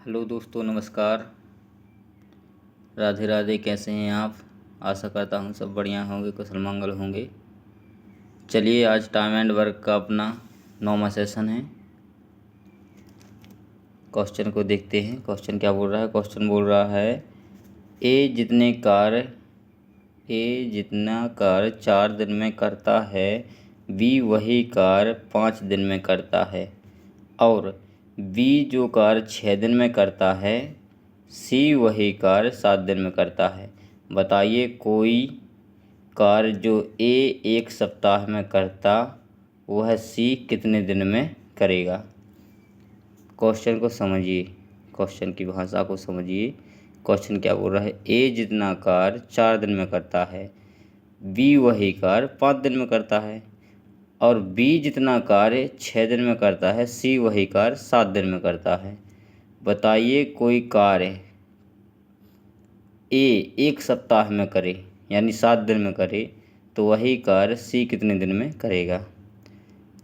Hello दोस्तों, नमस्कार। राधे राधे। कैसे हैं आप? आशा करता हूँ सब बढ़िया होंगे, कुशल मंगल होंगे। चलिए, आज टाइम एंड वर्क का अपना 9वां सेशन है। क्वेश्चन को देखते हैं। क्वेश्चन क्या बोल रहा है? क्वेश्चन बोल रहा है ए जितना कार्य 4 दिन में करता है, बी वही कार्य 5 दिन में करता है, और बी जो कार्य 6 दिन में करता है, सी वही कार्य 7 दिन में करता है। बताइए कोई कार्य जो ए 1 सप्ताह में करता, वह सी कितने दिन में करेगा। क्वेश्चन को समझिए, क्वेश्चन की भाषा को समझिए। क्वेश्चन क्या बोल रहा है? ए जितना कार्य 4 दिन में करता है, बी वही कार्य 5 दिन में करता है, और बी जितना कार्य 6 दिन में करता है, सी वही कार्य 7 दिन में करता है। बताइए कोई कार्य ए 1 सप्ताह में करे, यानी 7 दिन में करे, तो वही कार्य सी कितने दिन में करेगा।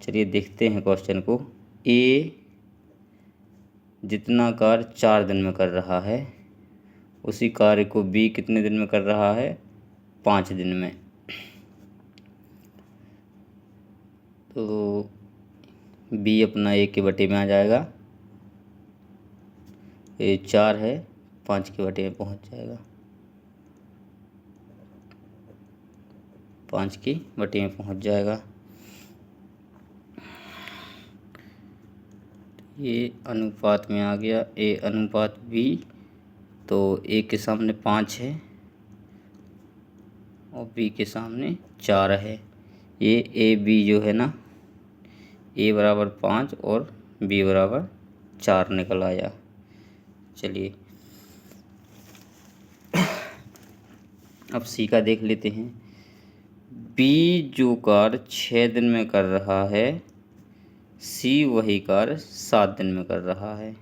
चलिए देखते हैं क्वेश्चन को। ए जितना कार्य 4 दिन में कर रहा है, उसी कार्य को बी कितने दिन में कर रहा है? 5 दिन में। तो बी अपना 1 के बटे में आ जाएगा। ये 4 है, 5 के बटे में पहुंच जाएगा। 5 की बटे में पहुंच जाएगा। ये अनुपात में आ गया, ए अनुपात बी। तो ए के सामने 5 है और बी के सामने 4 है। ये ए बी जो है ना, ए बराबर 5 और बी बराबर 4 निकल आया। चलिए अब सी का देख लेते हैं। बी जो कार्य 6 दिन में कर रहा है, सी वही कार्य 7 दिन में कर रहा है।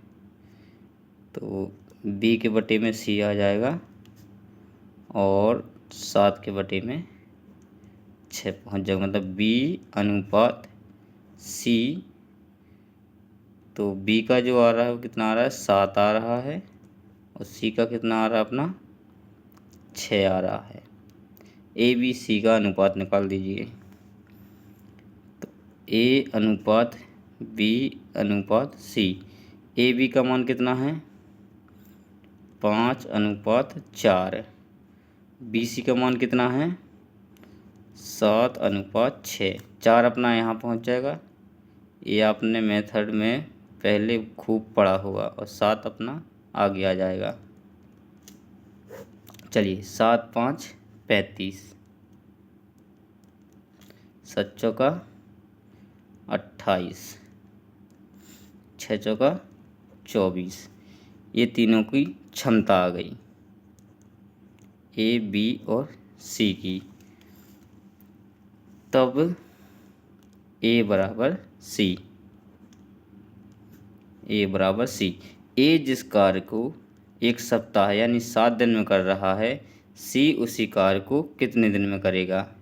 तो बी के बटे में सी आ जाएगा और 7 के बटे में 6 पहुंच जाएगा। मतलब बी अनुपात सी। तो बी का जो आ रहा है वो कितना आ रहा है? 7 आ रहा है, और सी का कितना आ रहा है? अपना 6 आ रहा है। ए बी सी का अनुपात निकाल दीजिए। तो ए अनुपात बी अनुपात सी। ए बी का मान कितना है? 5:4। बी सी का मान कितना है? 7:6। 4 अपना यहाँ पहुँच जाएगा, ये आपने मेथड में पहले खूब पढ़ा होगा, और 7 अपना आगे आ जाएगा। चलिए 7 5 35, 7 चौका 28, 6 चौका 24। ये तीनों की क्षमता आ गई, ए बी और सी की। तब ए बराबर सी। ए बराबर सी। ए जिस कार्य को 1 सप्ताह यानी 7 दिन में कर रहा है, सी उसी कार्य को कितने दिन में करेगा।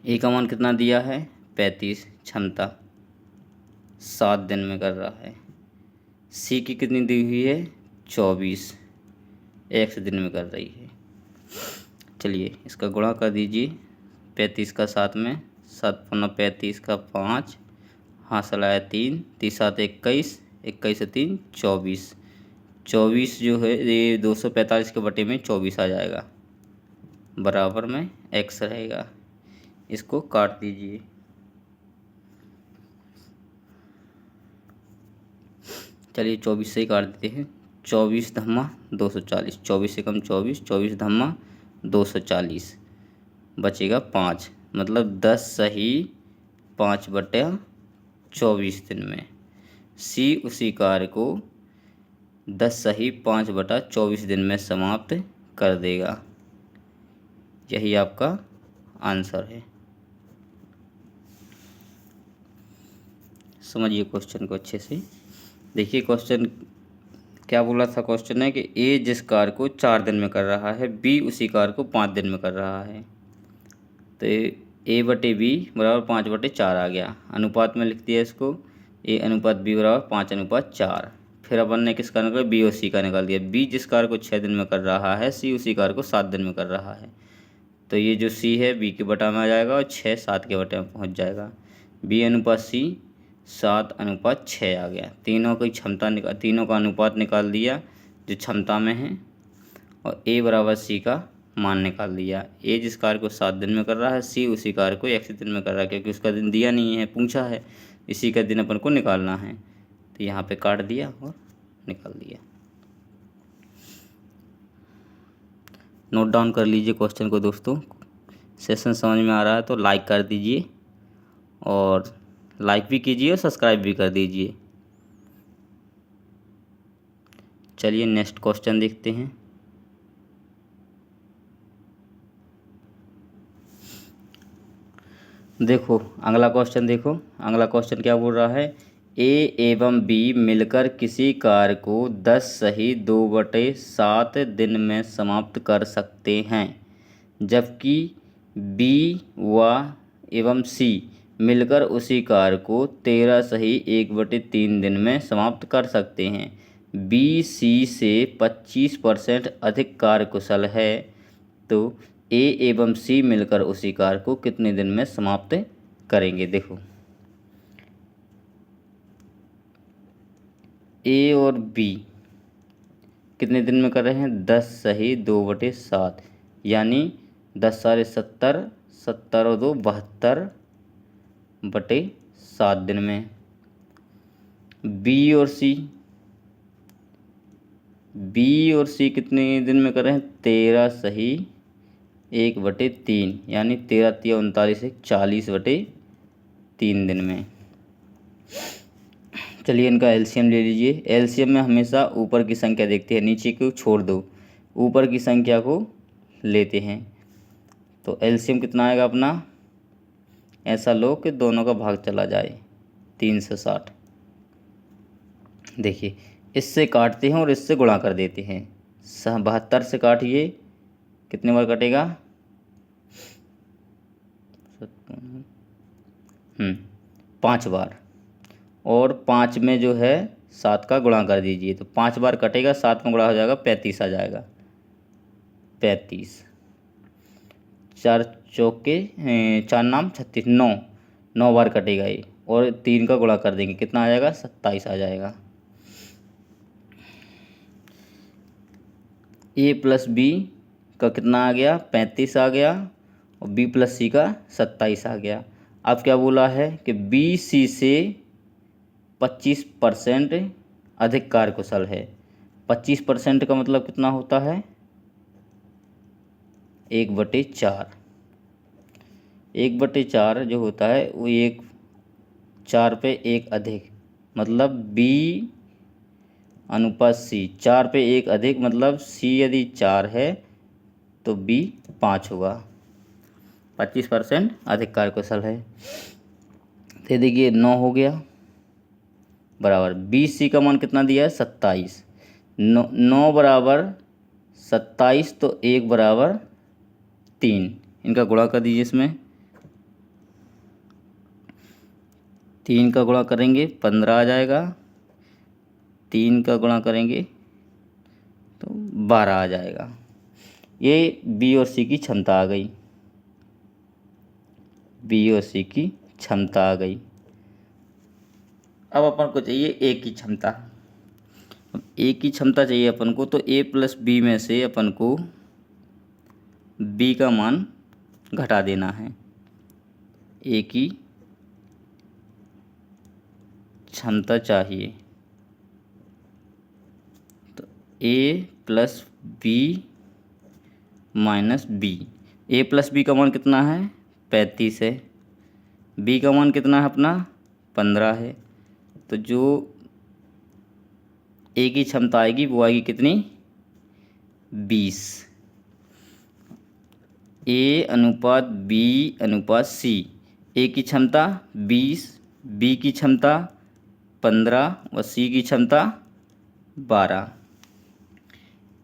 ए का मान कितना दिया है? 35 क्षमता, 7 दिन में कर रहा है। सी की कितनी दी हुई है? 24, 1 दिन में कर रही है। चलिए इसका गुणा कर दीजिए। 35 का 7 में, 7 पन्ना 35 का 5, हासिल आया 3, 3 7 21, 21 से 3 24। 24 जो है ये 245 के बटे में 24 आ जाएगा, बराबर में x रहेगा। इसको काट दीजिए। चलिए 24 से ही काट देते हैं। 24 धम्मा 240, 24 से कम 24, 24 धम्मा 240, बचेगा 5। मतलब 10 सही 5/24 दिन में सी उसी कार्य को 10 सही 5/24 दिन में समाप्त कर देगा। यही आपका आंसर है। समझिए क्वेश्चन को अच्छे से। देखिए क्वेश्चन क्या बोला था? क्वेश्चन है कि ए जिस कार्य को 4 दिन में कर रहा है, बी उसी कार्य को 5 दिन में कर रहा है। तो ए बटे बी बराबर 5/4 आ गया। अनुपात में लिख दिया इसको, ए अनुपात बी बराबर 5:4। फिर अपन ने किसका निकाला, बी और सी का निकाल दिया। बी जिस कार्य को 6 दिन में कर रहा है, सी उसी कार्य को 7 दिन में कर रहा है। तो ये जो सी है बी के बटा में आ जाएगा और 6 7 के बटे में पहुंच जाएगा। बी अनुपात सी 7:6 आ गया। तीनों की क्षमता तीनों का अनुपात निकाल दिया जो क्षमता में है, और ए बराबर सी का मान निकाल दिया। ए जिस कार्य को 7 दिन में कर रहा है, सी उसी कार्य को 1 दिन में कर रहा है, क्योंकि उसका दिन दिया नहीं है, पूछा है, इसी का दिन अपन को निकालना है। तो यहाँ पे काट दिया और निकाल दिया। नोट डाउन कर लीजिए क्वेश्चन को दोस्तों। सेशन समझ में आ रहा है तो लाइक कर दीजिए, और लाइक भी कीजिए और सब्सक्राइब भी कर दीजिए। चलिए नेक्स्ट क्वेश्चन देखते हैं। देखो अगला क्वेश्चन, देखो अगला क्वेश्चन क्या बोल रहा है। ए एवं बी मिलकर किसी कार्य को 10 सही 2/7 दिन में समाप्त कर सकते हैं, जबकि बी व एवं सी मिलकर उसी कार्य को 13 सही 1/3 दिन में समाप्त कर सकते हैं। बी सी से 25% अधिक कार्यकुशल है, तो ए एवं सी मिलकर उसी कार्य को कितने दिन में समाप्त करेंगे। देखो ए और बी कितने दिन में कर रहे हैं, 10 सही 2/7, यानी 10 सारे 70, 70 और 2 72/7 दिन में। बी और सी कितने दिन में कर रहे हैं, 13 सही 1/3, यानी 13 × 39 40/3 दिन में। चलिए इनका एलसीएम ले लीजिए। एलसीएम में हमेशा ऊपर की संख्या देखते हैं, नीचे को छोड़ दो, ऊपर की संख्या को लेते हैं। तो एलसीएम कितना आएगा अपना, ऐसा लो कि दोनों का भाग चला जाए, 360। देखिए इससे काटते हैं और इससे गुणा कर देते हैं। 72 से काटिए, कितने बार कटेगा, 5 बार, और 5 में जो है 7 का गुणा कर दीजिए, तो 5 बार कटेगा, 7 में गुणा हो जाएगा, 35 आ जाएगा। 35, 4 चौके 4 नाम 36, 9 बार कटेगा ये, और 3 का गुणा कर देंगे, कितना आ जाएगा, 27 आ जाएगा। ए प्लस बी का कितना आ गया, 35 आ गया, और बी प्लस सी का 27 आ गया। अब क्या बोला है कि बी सी से 25% अधिक कार्यकुशल है। 25% का मतलब कितना होता है, 1/4। 1/4 जो होता है वो 4 पे 1 अधिक, मतलब बी अनुपात सी, 4 पे 1 अधिक, मतलब सी यदि 4 है तो बी 5 होगा। 25% अधिक कार्यकुशल है। तो देखिए 9 हो गया, बराबर बी सी का मान कितना दिया है, 27। 9 बराबर 27, तो 1 बराबर 3, इनका गुणा कर दीजिए। इसमें 3 का गुणा करेंगे 15 आ जाएगा, 3 का गुणा करेंगे तो 12 आ जाएगा। ये बी और सी की क्षमता आ गई, बी और सी की क्षमता आ गई। अब अपन को चाहिए ए की क्षमता। ए की क्षमता चाहिए अपन को, तो ए प्लस बी में से अपन को बी का मान घटा देना है। ए की क्षमता चाहिए, तो ए प्लस बी माइनस बी। ए प्लस बी का मान कितना है, 35 है। बी का मान कितना है अपना, 15 है। तो जो ए की क्षमता आएगी वो आएगी कितनी, 20। ए अनुपात बी अनुपात सी। ए की क्षमता 20, बी की क्षमता 15 और सी की क्षमता 12।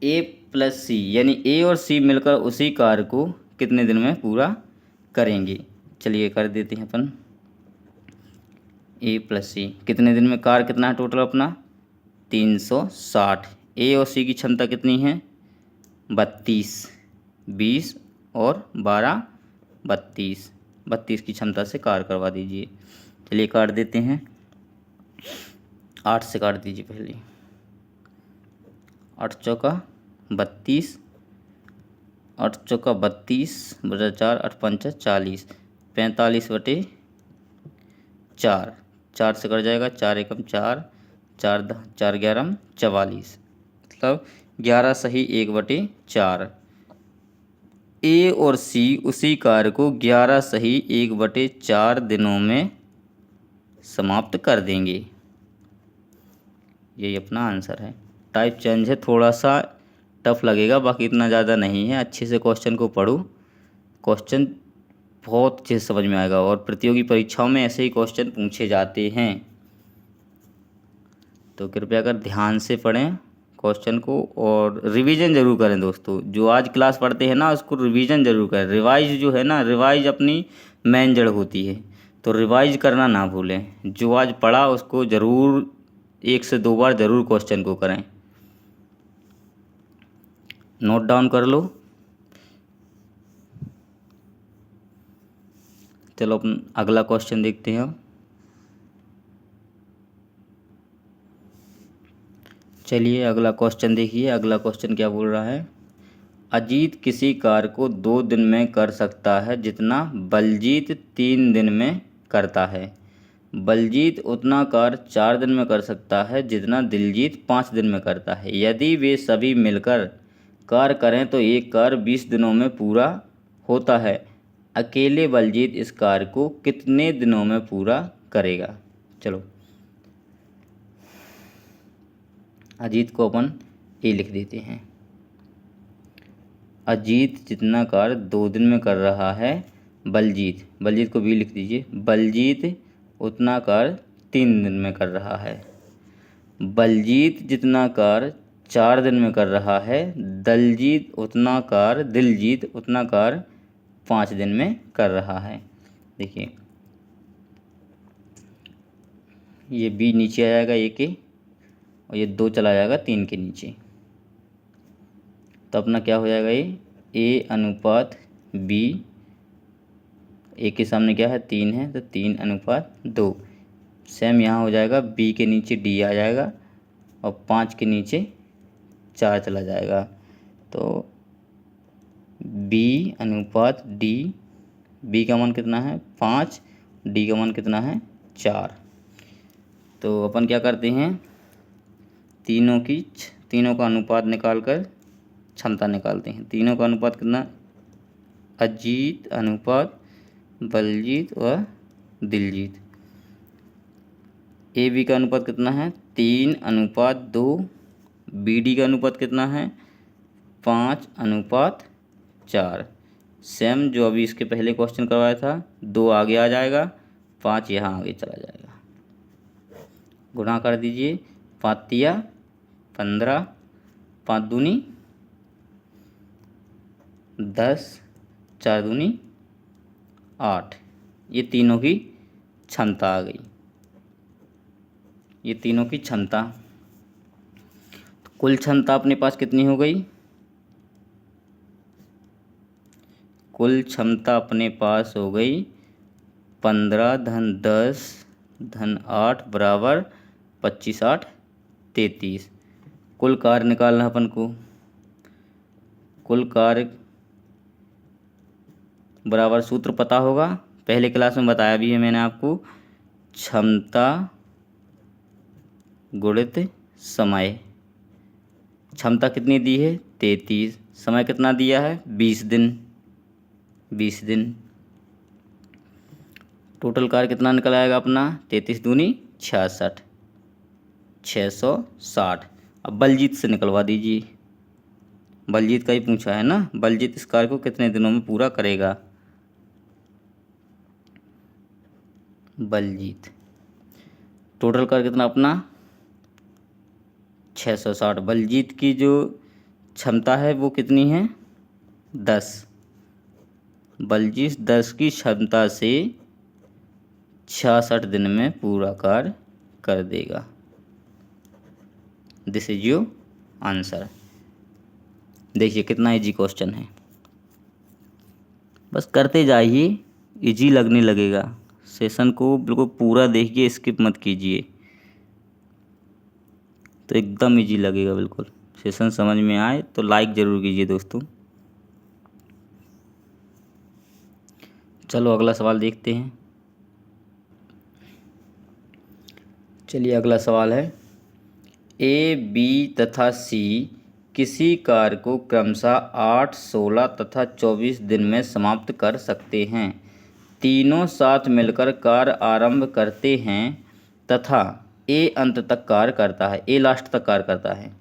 ए प्लस सी, यानी ए और सी मिलकर उसी कार्य को कितने दिन में पूरा करेंगे। चलिए कर देते हैं अपन। ए प्लस सी कितने दिन में, कार्य कितना है टोटल अपना, 360। ए और सी की क्षमता कितनी है? 32। 20 और 12 32। 32 की क्षमता से कार्य करवा दीजिए। चलिए काट देते हैं। 8 से काट दीजिए पहले। 8 चौका 32, 8 चौका 32 बटा 4, 8 पंचा 40, 45/4। 4 से कट जाएगा, 4 एकम 4, 4 11 44, मतलब 11 सही 1/4। ए और सी उसी कार्य को 11 सही 1/4 दिनों में समाप्त कर देंगे। यही अपना आंसर है। टाइप चेंज है, थोड़ा सा टफ लगेगा, बाकी इतना ज़्यादा नहीं है। अच्छे से क्वेश्चन को पढ़ो, क्वेश्चन बहुत अच्छे से समझ में आएगा और प्रतियोगी परीक्षाओं में ऐसे ही क्वेश्चन पूछे जाते हैं। तो कृपया कर ध्यान से पढ़ें क्वेश्चन को और रिवीजन जरूर करें दोस्तों। जो आज क्लास पढ़ते हैं ना, उसको रिवीजन जरूर करें। रिवाइज जो है ना, रिवाइज अपनी मेन जड़ होती है, तो रिवाइज करना ना भूलें। जो आज पढ़ा उसको ज़रूर 1 से 2 बार ज़रूर क्वेश्चन को करें। नोट डाउन कर लो। चलो अपन अगला क्वेश्चन देखते हैं। चलिए अगला क्वेश्चन देखिए। अगला क्वेश्चन क्या बोल रहा है? अजीत किसी कार्य को 2 दिन में कर सकता है जितना बलजीत 3 दिन में करता है। बलजीत उतना कार्य 4 दिन में कर सकता है जितना दिलजीत 5 दिन में करता है। यदि वे सभी मिलकर कार्य करें तो एक कार्य 20 दिनों में पूरा होता है। अकेले बलजीत इस कार्य को कितने दिनों में पूरा करेगा? चलो अजीत को अपन ए लिख देते हैं। अजीत जितना कार्य 2 दिन में कर रहा है, बलजीत को बी लिख दीजिए। बलजीत उतना कार्य 3 दिन में कर रहा है। बलजीत जितना कार्य 4 दिन में कर रहा है, दिलजीत उतना कार्य 5 दिन में कर रहा है। देखिए ये बी नीचे आ जाएगा ए के, और ये 2 चला जाएगा 3 के नीचे। तो अपना क्या हो जाएगा? ये ए अनुपात बी। ए के सामने क्या है? 3 है, तो 3:2। सेम यहाँ हो जाएगा, बी के नीचे डी आ जाएगा और 5 के नीचे 4 चला जाएगा। तो बी अनुपात डी, बी का मान कितना है? 5, डी का मान कितना है? 4। तो अपन क्या करते हैं, तीनों का अनुपात निकाल कर क्षमता निकालते हैं। तीनों का अनुपात कितना? अजीत अनुपात बलजीत व दिलजीत। ए बी का अनुपात कितना है? 3:2। बी डी का अनुपात कितना है? 5:4। सेम जो अभी इसके पहले क्वेश्चन करवाया था, 2 आगे आ जाएगा, 5 यहाँ आगे चला जाएगा। गुणा कर दीजिए। 5 15, 5 दूनी 10, 4 दूनी 8। ये तीनों की क्षमता आ गई। ये तीनों की क्षमता, तो कुल क्षमता अपने पास कितनी हो गई? कुल क्षमता अपने पास हो गई 15 धन 10 धन 8 बराबर 25 8 33। कुल कार्य निकालना अपन को। कुल कार्य बराबर सूत्र पता होगा, पहले क्लास में बताया भी है मैंने आपको। क्षमता गुणित समय। क्षमता कितनी दी है? 33। समय कितना दिया है? 20 दिन। 20 दिन। टोटल कार्य कितना निकल आएगा अपना? 33 दूनी 66, 660। अब बलजीत से निकलवा दीजिए। बलजीत का ही पूछा है ना, बलजीत इस कार्य को कितने दिनों में पूरा करेगा? बलजीत टोटल कार्य कितना अपना? 660। बलजीत की जो क्षमता है वो कितनी है? 10। बलजीत 10 की क्षमता से 66 दिन में पूरा कार्य कर देगा। This is your answer. देखिए कितना इजी क्वेश्चन है, बस करते जाइए, इजी लगने लगेगा। सेशन को बिल्कुल पूरा देखिए, स्किप मत कीजिए, तो एकदम इजी लगेगा बिल्कुल। सेशन समझ में आए तो लाइक ज़रूर कीजिए दोस्तों। चलो अगला सवाल देखते हैं। चलिए अगला सवाल है, ए, बी तथा सी किसी कार्य को क्रमशः 8, 16 तथा 24 दिन में समाप्त कर सकते हैं। तीनों साथ मिलकर कार्य आरंभ करते हैं तथा ए अंत तक कार्य करता है, ए लास्ट तक कार्य करता है।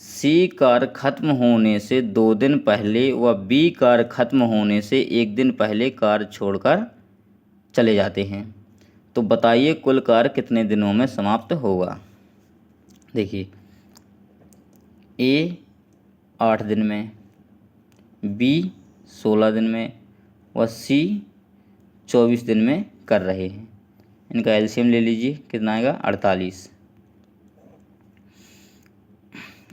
सी कार्य खत्म होने से 2 दिन पहले व बी कार्य खत्म होने से 1 दिन पहले कार्य छोड़कर चले जाते हैं। तो बताइए कुल कार्य कितने दिनों में समाप्त होगा। देखिए ए 8 दिन में, बी 16 दिन में व सी 24 दिन में कर रहे हैं। इनका एलसीएम ले लीजिए, कितना आएगा 48।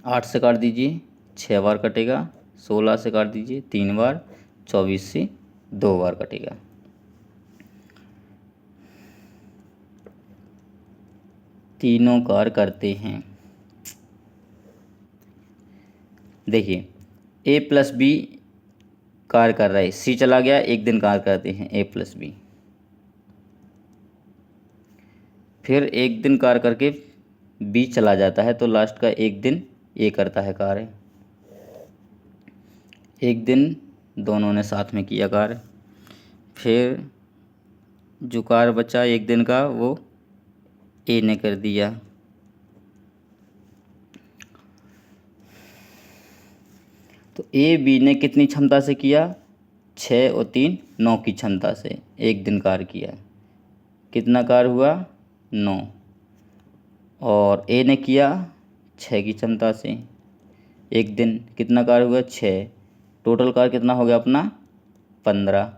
8 से काट दीजिए 6 बार कटेगा, 16 से काट दीजिए 3 बार, 24 से 2 बार कटेगा। तीनों कार्य करते हैं। देखिए ए प्लस बी कार्य कर रहा है, सी चला गया, 1 दिन कार्य करते हैं ए प्लस बी। फिर 1 दिन कार्य करके बी चला जाता है, तो लास्ट का 1 दिन ए करता है कार्य। 1 दिन दोनों ने साथ में किया कार्य। फिर जो कार्य बचा 1 दिन का वो ए ने कर दिया। तो ए बी ने कितनी क्षमता से किया, 6 और 3 9 की क्षमता से 1 दिन कार्य किया। कितना कार्य हुआ 9, और ए ने किया 6 की क्षमता से 1 दिन, कितना कार्य हुआ 6। टोटल कार्य कितना हो गया अपना 15।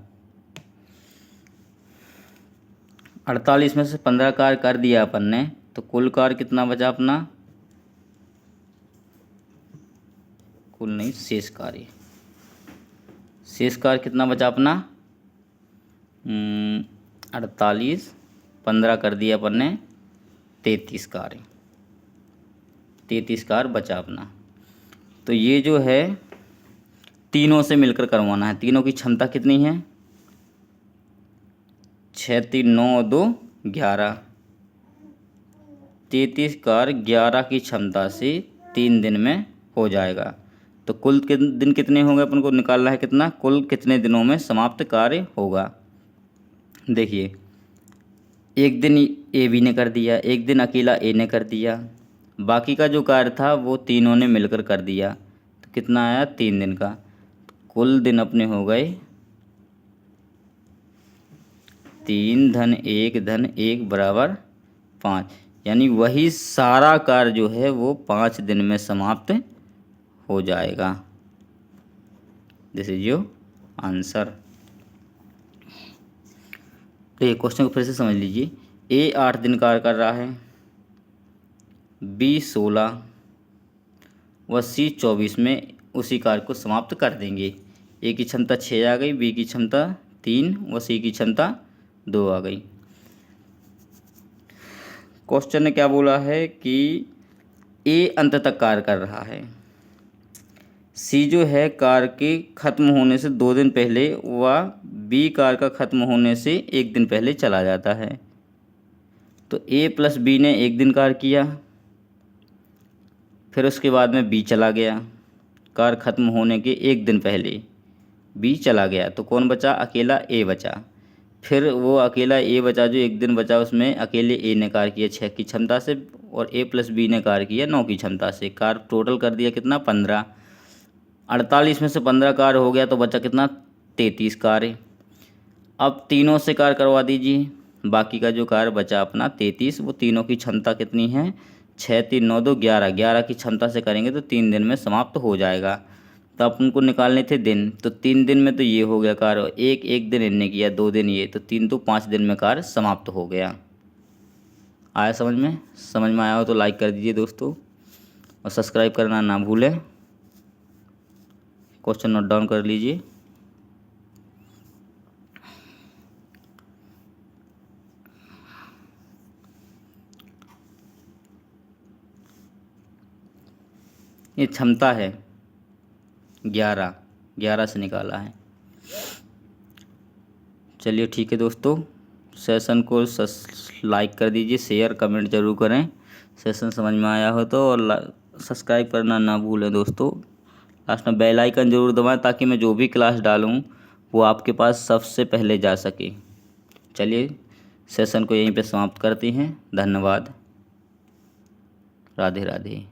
48 में से 15 कार्य कर दिया अपन ने, तो कुल कार्य कितना बचा अपना, कुल नहीं शेष कार्य, शेष कार्य कितना बचा अपना 48, 15 कर दिया अपन ने 33 कार्य, 33 कार्य बचा अपना। तो ये जो है तीनों से मिलकर करवाना है। तीनों की क्षमता कितनी है, 6 3 9 और 2 11, 33 कार्य 11 की क्षमता से 3 दिन में हो जाएगा। तो कुल दिन कितने होंगे अपन को निकालना है, कितना कुल कितने दिनों में समाप्त कार्य होगा। देखिए 1 दिन ए बी ने कर दिया, 1 दिन अकेला ए ने कर दिया, बाकी का जो कार्य था वो तीनों ने मिलकर कर दिया। तो कितना आया 3 दिन का। कुल दिन अपने हो गए 3 धन 1 धन 1 बराबर 5, यानी वही सारा कार्य जो है वो 5 दिन में समाप्त हो जाएगा। This is your answer. तो ये क्वेश्चन को फिर से समझ लीजिए। ए 8 दिन कार्य कर रहा है, बी 16 व सी 24 में उसी कार्य को समाप्त कर देंगे। ए की क्षमता 6 आ गई, बी की क्षमता 3 व सी की क्षमता 2 आ गई। क्वेश्चन ने क्या बोला है कि ए अंत तक कार्य कर रहा है, सी जो है कार्य के खत्म होने से 2 दिन पहले व बी कार्य का खत्म होने से 1 दिन पहले चला जाता है। तो ए प्लस बी ने 1 दिन कार्य किया, फिर उसके बाद में बी चला गया, कार्य खत्म होने के 1 दिन पहले बी चला गया, तो कौन बचा, अकेला ए बचा। फिर वो अकेला ए बचा, जो 1 दिन बचा उसमें अकेले ए ने कार्य किया 6 की क्षमता से, और ए प्लस बी ने कार्य किया 9 की क्षमता से। कार्य टोटल कर दिया कितना 15। 48 में से 15 कार्य हो गया तो बचा कितना 33 कार्य। अब तीनों से कार्य करवा दीजिए, बाकी का जो कार्य बचा अपना 33, वो तीनों की क्षमता कितनी है 6 3 9 2 11, 11 की क्षमता से करेंगे तो 3 दिन में समाप्त हो जाएगा। तो अपन को निकालने थे दिन, तो 3 दिन में तो ये हो गया कार्य, एक दिन इनने किया, 2 दिन ये, तो 3 तो 5 दिन में कार्य समाप्त हो गया। आया समझ में? समझ में आया हो तो लाइक कर दीजिए दोस्तों। और सब्सक्राइब करना ना भूलें। क्वेश्चन नोट डाउन कर लीजिए। ये क्षमता है 11 से निकाला है। चलिए ठीक है दोस्तों, सेशन को लाइक कर दीजिए, शेयर कमेंट जरूर करें। सेशन समझ में आया हो तो, और सब्सक्राइब करना ना भूलें दोस्तों। लास्ट में बेल आइकन जरूर दबाएं ताकि मैं जो भी क्लास डालूं वो आपके पास सबसे पहले जा सके। चलिए सेशन को यहीं पे समाप्त करते हैं। धन्यवाद। राधे राधे।